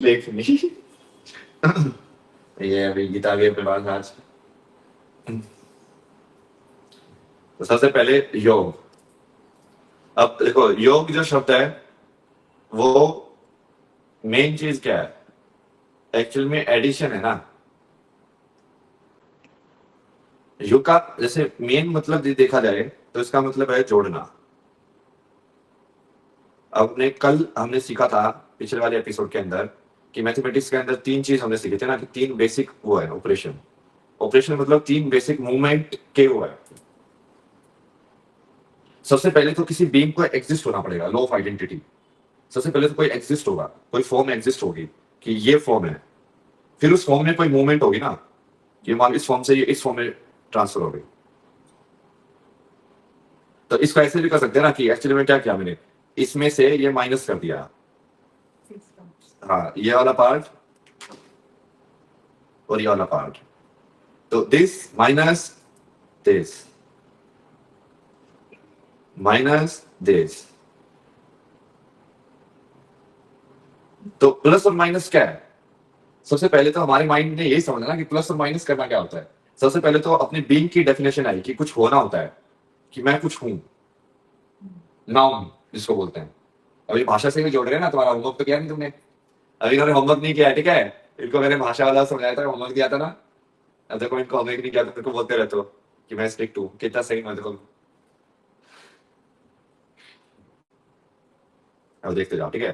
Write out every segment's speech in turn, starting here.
लेख नहीं। ये अभी गीता भी अपने पास आज। तो सबसे पहले योग। अब देखो योग जो शब्द है वो मेन चीज क्या है? एक्चुअल में एडिशन है ना। योग का जैसे मेन मतलब यदि देखा जाए तो इसका मतलब है जोड़ना। अपने कल हमने सीखा था पिछले वाले एपिसोड के अंदर कि मैथमेटिक्स के अंदर तीन चीज हमने सीखे थे ना, कि तीन बेसिक वो है ऑपरेशन। ऑपरेशन मतलब तीन बेसिक मूवमेंट के वो है। सबसे पहले तो किसी बीइंग को एग्जिस्ट होना पड़ेगा, लॉ ऑफ आइडेंटिटी। सबसे पहले तो कोई एग्जिस्ट होगा, कोई फॉर्म एग्जिस्ट होगी कि ये फॉर्म है। फिर उस फॉर्म में कोई मूवमेंट होगी ना, कि मान इस फॉर्म से ये इस फॉर्म में ट्रांसफर हो गई। तो इसको ऐसे भी कर सकते हैं ना कि एक्चुअली में क्या किया मैंने, इसमें से ये माइनस कर दिया। हाँ, ये वाला पार्ट और ये वाला पार्ट। तो this minus this minus this. तो प्लस और माइनस क्या है? सबसे पहले तो हमारे माइंड ने यही समझना कि प्लस और माइनस करना क्या होता है। सबसे पहले तो अपनी बीइंग की डेफिनेशन आई कि कुछ होना होता है, कि मैं कुछ हूं। नाउन जिसको बोलते हैं। अभी भाषा से भी जोड़ रहे हैं ना, तुम्हारा होमवर्क तो किया नहीं तुमने। अभी इन्होंने होमवर्क नहीं किया है, ठीक है। इनको मैंने भाषा वाला समझाया था, होमवर्क दिया था ना। अब देखो इनको होमवर्क नहीं किया तो इनको बोलते रहते हो कि मैं स्ट्रिक्ट हूँ, कितना सही मैं देखो। अब देखते जाओ, ठीक है।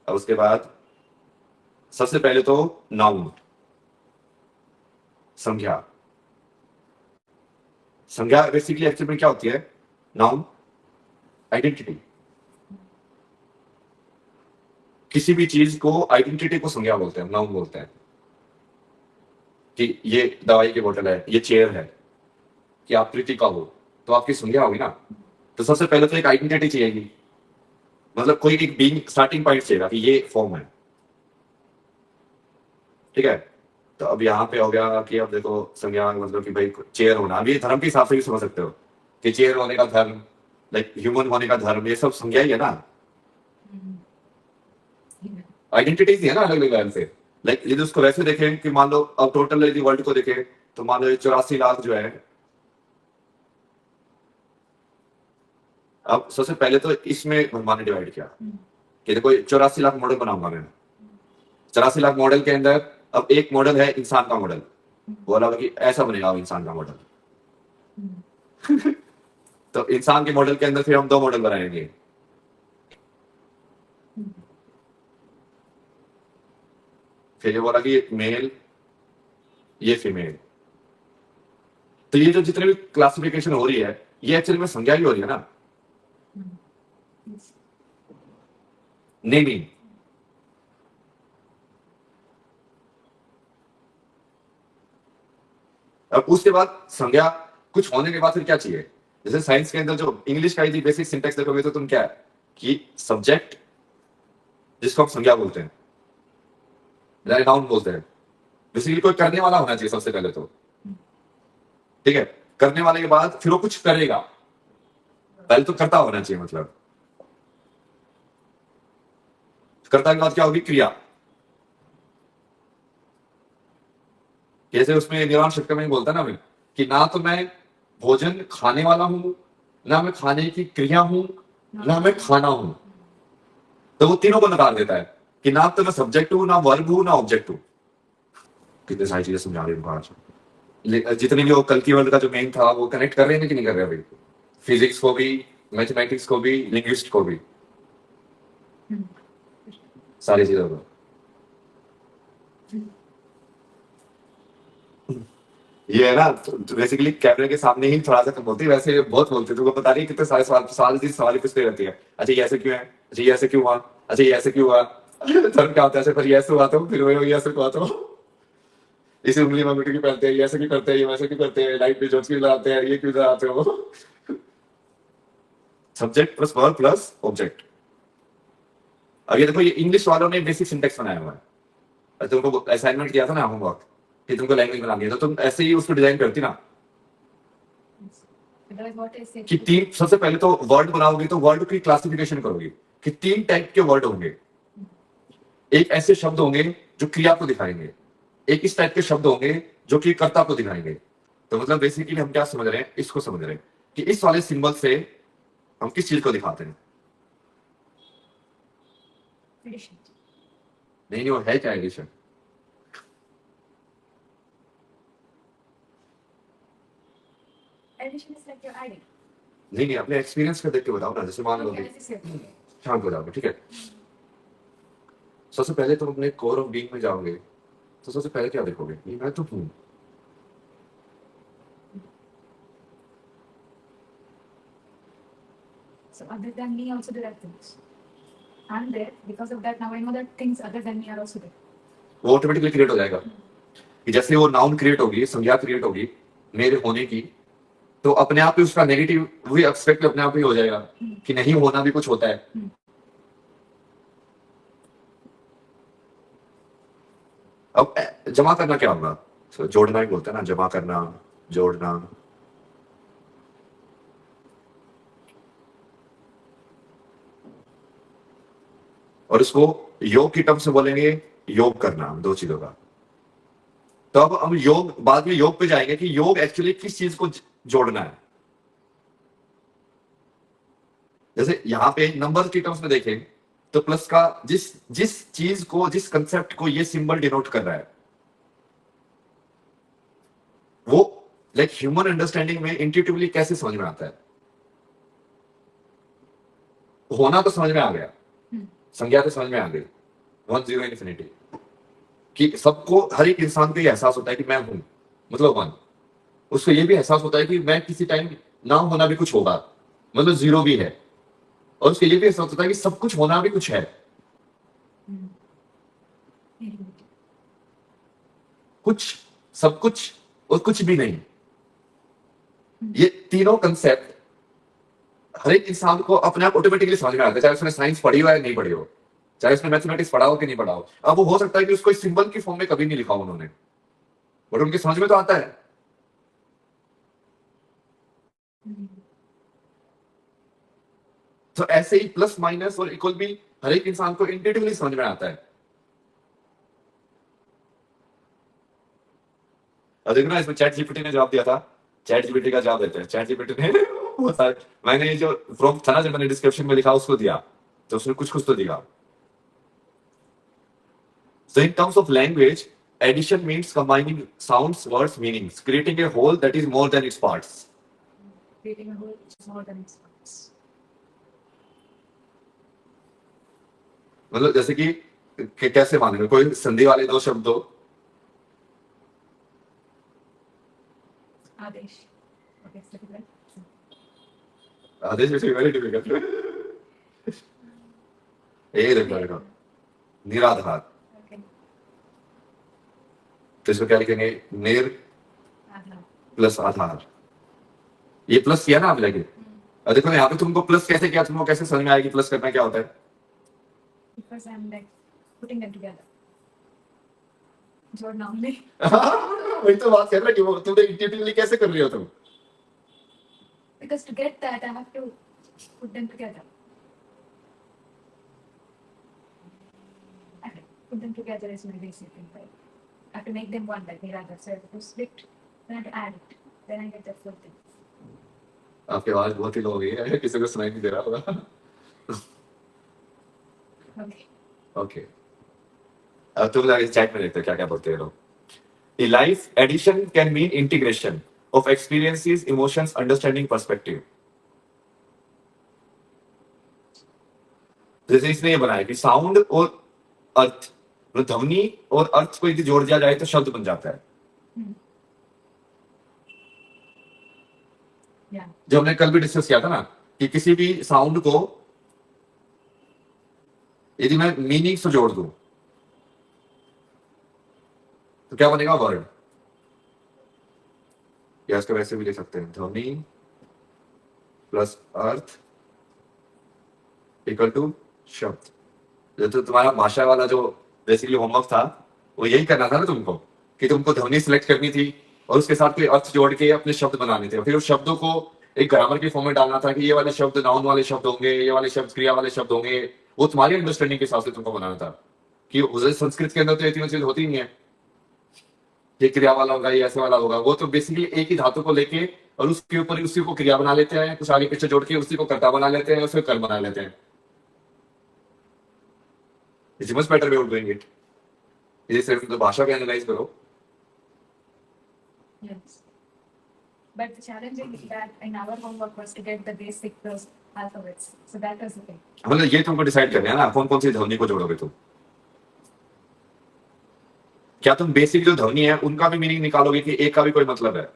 अब उसके बाद सबसे पहले तो नाउन, संज्ञा। संज्ञा बेसिकली एक्चुअली में क्या होती है? Noun identity. किसी भी चीज को आइडेंटिटी को संज्ञा बोलते हैं, नाउन बोलते हैं। कि ये दवाई की बोतल है, ये चेयर है, कि आप प्रीति का हो, तो आपकी संज्ञा होगी ना। तो सबसे पहले तो एक आइडेंटिटी चाहिएगी, मतलब कोई एक बीइंग स्टार्टिंग पॉइंट चाहिएगा कि ये फॉर्म है, ठीक है। तो अब यहाँ पे हो गया कि अब देखो संज्ञा मतलब कि भाई चेयर होना, अब ये धर्म के हिसाब से भी समझ सकते हो कि चेयर होने का धर्म, लाइक ह्यूमन होने का धर्म, ये सब संज्ञा ही है ना। आइडेंटिटीज है ना अलग अलग लेवल से। लाइक यदि उसको वैसे देखें कि मान लो अब टोटल यदि वर्ल्ड को देखें तो मान लो 84 लाख जो है। अब सबसे पहले तो इसमें भगवान ने डिवाइड किया कि देखो 84 लाख मॉडल बनाऊंगा मैं। 84 लाख मॉडल के अंदर अब एक मॉडल है इंसान का मॉडल। बोला कि ऐसा बनेगा इंसान का मॉडल। तो इंसान के मॉडल के अंदर फिर हम दो मॉडल बनाएंगे। फिर ये बोला कि ये मेल, ये फीमेल। तो ये जो जितने भी क्लासिफिकेशन हो रही है ये एक्चुअली में संज्ञा ही हो रही है ना, नेमिंग। अब उसके बाद संज्ञा कुछ होने के बाद फिर क्या चाहिए? जैसे साइंस के अंदर जो इंग्लिश का यदि बेसिक सिंटेक्स देखोगे तो तुम क्या है कि सब्जेक्ट जिसको हम संज्ञा बोलते हैं, नाउन बोलते हैं। बेसिकली कोई करने वाला होना चाहिए सबसे पहले तो, ठीक है। करने वाले के बाद फिर वो कुछ करेगा, पहले तो करता होना चाहिए, मतलब करता के बाद क्या होगी? क्रिया। जैसे उसमें निर्वाण शक्ति में बोलता है ना मैं, कि ना तो मैं भोजन खाने वाला हूं, ना मैं खाने की क्रिया हूं, ना मैं खाना हूं। तो वो तीनों को नकार देता है कि ना तो मैं सब्जेक्ट हूं, ना वर्ब हूं, ना ऑब्जेक्ट हूं। कितनी सारी चीजें समझा रही हूँ आज। जितने भी वो कल की वर्ल्ड का जो मेन था वो कनेक्ट कर रहे हैं कि नहीं कर रहे अभी? फिजिक्स को भी, मैथमेटिक्स को भी, लिंग्विस्ट को भी, सारी चीजों को। ये है ना, तो बेसिकली कैमरे के सामने ही थोड़ा सा कम बोलती है, वैसे बहुत बोलती है। तुमको पता नहीं कितने सारे सवाल सवाल जी सवाल ही पूछते रहती है। अच्छा ये ऐसे क्यों है? अच्छा ये ऐसे क्यों हुआ? अच्छा ये ऐसे क्यों हुआ? धर्म क्या होता है ऐसे? पर ये ऐसे हुआ तो फिर वो ये ऐसे हुआ तो इसी उंगली में अंगूठी क्यों पहनते हैं? ये ऐसे क्यों करते हैं? ये वैसे क्यों करते हैं? लाइट पे जोत क्यों लगाते हैं? ये क्यों लगाते हो? Subject plus verb plus object. अब ये देखो ये इंग्लिश वालों ने बेसिक सिंटेक्स बनाया हुआ है। तुमको असाइनमेंट दिया था ना होमवर्क कि तुमको लैंग्वेज बनानी है, तो तुम ऐसे ही उसको डिजाइन करती ना कि तीन, सबसे पहले तो वर्ड बनाओगे तो वर्ड की क्लासिफिकेशन करोगे कि तीन टाइप के वर्ड होंगे। एक ऐसे शब्द होंगे जो क्रिया को दिखाएंगे, एक इस टाइप के शब्द होंगे जो कि कर्ता को दिखाएंगे। तो मतलब बेसिकली हम क्या समझ रहे हैं, इसको समझ रहे हैं कि इस वाले सिंबल से हम किस चीज को दिखाते हैं। Addition. नहीं वो है क्या addition? Addition is like you're adding. नहीं अपने एक्सपीरियंस का देख के बताओ ना, जैसे मान लो Okay, as you said. शांत हो जाओगे, ठीक है। सबसे पहले तुम अपने कोर ऑफ बीइंग में जाओगे, तो सबसे पहले क्या देखोगे, ये मैं तो हूँ। So other than me also there are things. I'm there because of that. Now I know that things other than me are also there. वो ऑटोमेटिकली क्रिएट हो जाएगा कि जैसे वो नाउन क्रिएट होगी, संज्ञा क्रिएट होगी मेरे होने की, तो अपने आप ही उसका नेगेटिव वही एस्पेक्ट अपने आप ही हो जाएगा कि नहीं होना भी कुछ होता है। अब जमा करना क्या होगा? So, जोड़ना ही बोलते हैं ना, जमा करना, जोड़ना। और इसको योग की टर्म से बोलेंगे योग करना, दो चीजों का। तो अब हम योग बाद में योग पे जाएंगे कि योग एक्चुअली किस चीज को जोड़ना है। जैसे यहाँ पे नंबर की टर्म्स में देखें तो प्लस का जिस जिस चीज को, जिस कंसेप्ट को ये सिंबल डिनोट कर रहा है, वो लाइक ह्यूमन अंडरस्टैंडिंग में इंट्यूटिवली कैसे समझ में आता है। होना तो समझ में आ गया, संज्ञा तो समझ में आ गई, 1 0 इन्फिनिटी, कि सबको, हर एक इंसान को ये एहसास होता है कि मैं हूं, मतलब 1। उसको ये भी एहसास होता है कि मैं किसी टाइम ना होना भी कुछ होगा, मतलब 0 भी है। और उसको ये भी एहसास होता है कि सब कुछ होना भी कुछ है। कुछ, सब कुछ और कुछ भी नहीं, ये तीनों कंसेप्ट हर एक इंसान को अपने आप ऑटोमेटिकली समझ में आता है, चाहे उसने साइंस पढ़ी हो या नहीं पढ़ी हो, चाहे उसने मैथमेटिक्स पढ़ा हो कि नहीं पढ़ा हो। अब वो हो सकता है कि उसको इस सिंबल की फॉर्म में कभी नहीं लिखा उन्होंने, बट उनकी समझ में तो आता है। तो ऐसे ही प्लस माइनस और इक्वल भी हर एक इंसान को इंट्यूटिवली समझ में आता है। और देखो ना, इसमें चैट जीपीटी ने जवाब दिया था, चैट जीपीटी का जवाब देते हैं, चैट जीपीटी ने वो सारे, मैंने ये जो प्रॉम्प्ट था ना, जब मैंने डिस्क्रिप्शन में लिखा उसको दिया, तो उसने कुछ कुछ तो दिया। So in terms of language, addition means combining sounds, words, meanings, creating a whole that is more than its parts. Creating a whole which is more than its parts. मतलब जैसे कि कैसे मानेंगे, कोई संधि वाले दो शब्द हो, आदेश। Okay, it's difficult. आदेश इज वेरी डिफिकल्ट। ये देखो निराधार, Okay. तो इसको क्या लिखेंगे, निर आधार। प्लस आधार। ये प्लस किया ना आप लगे, और देखो ना यहाँ पे तुमको प्लस कैसे किया, तुमको कैसे समझ में आएगी प्लस करना क्या होता है? Because I'm like putting them together. जोड़ना only. वही तो बात कर रहा है कि वो तुमने इंट्यूटिवली कैसे कर रही हो तुम। Because to get that, I have to put them together. I have to put them together is my basic thing, right? I have to make them one, like Niraga. So I have to split, then I have to add it. Then I get that full thing. आपकी आवाज बहुत ही लो हो गई है, किसी को सुनाई नहीं दे रहा होगा। Okay. ओके, अब तुम लोग चैट में देखते हो क्या क्या बोलते हैं लोग। A life addition can mean integration of experiences, emotions, understanding, perspective. जैसे इसने ये बनाया कि साउंड और अर्थ, मतलब ध्वनि और अर्थ को यदि जोड़ दिया जाए तो शब्द बन जाता है। Yeah. जो हमने कल भी डिस्कस किया था ना, कि किसी भी साउंड को यदि मैं मीनिंग से जोड़ दूं तो क्या बनेगा, वर्ड। या इसको वैसे भी लिख सकते हैं, ध्वनि प्लस अर्थ इक्वल टू शब्द। जो तो तुम्हारा भाषा वाला जो बेसिकली होमवर्क था, वो यही करना था ना तुमको, कि तुमको ध्वनि सिलेक्ट करनी थी और उसके साथ कोई अर्थ जोड़ के अपने शब्द बनाने थे, फिर उस शब्दों को एक ग्रामर के फॉर्म में डालना था कि ये वाले शब्द नाउन वाले शब्द होंगे, ये वाले शब्द क्रिया वाले शब्द होंगे। वो तुम्हारी अंडरस्टैंडिंग के हिसाब से तुमको बनाना था। कि उसे संस्कृत के अंदर तो ये तीनों चीज होती नहीं है, ये क्रिया वाला होगा, ये ऐसे वाला होगा। वो तो बेसिकली एक ही धातु को लेके और उसके ऊपर उसी को क्रिया बना लेते हैं, कुछ आगे पीछे जोड़ के उसी को कर्ता बना लेते हैं, उसे कर्म बना लेते हैं। Is much better way of doing it. ये सिर्फ तो भाषा को एनालाइज करो। Yes. But the challenging is that in our homework was to get the basic alphabets. So that was the thing. मतलब ये तुमको डिसाइड करना है ना कौन कौन सी ध्वनि को जोड़ोगे तुम। क्या तुम बेसिक जो ध्वनि है उनका भी मीनिंग निकालोगे कि एक का भी कोई मतलब है?